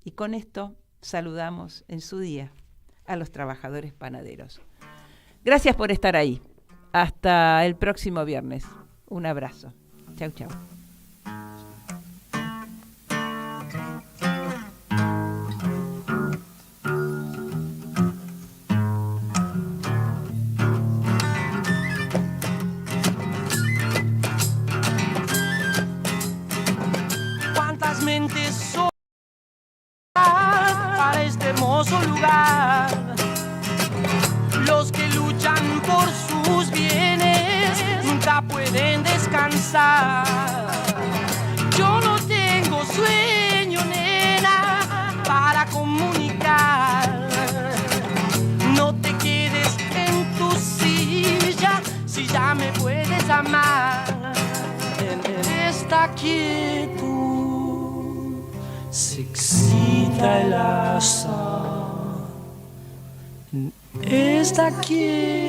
Y con esto saludamos en su día a los trabajadores panaderos. Gracias por estar ahí. Hasta el próximo viernes. Un abrazo. Chau, chau. ¿Cuántas mentes son para este hermoso lugar? Los que luchan por sus bienes nunca pueden descansar. Yo no tengo sueño, nena, para comunicar. No te quedes en tu silla si ya me puedes amar. En esta quietud se excita el azar. Esta quietud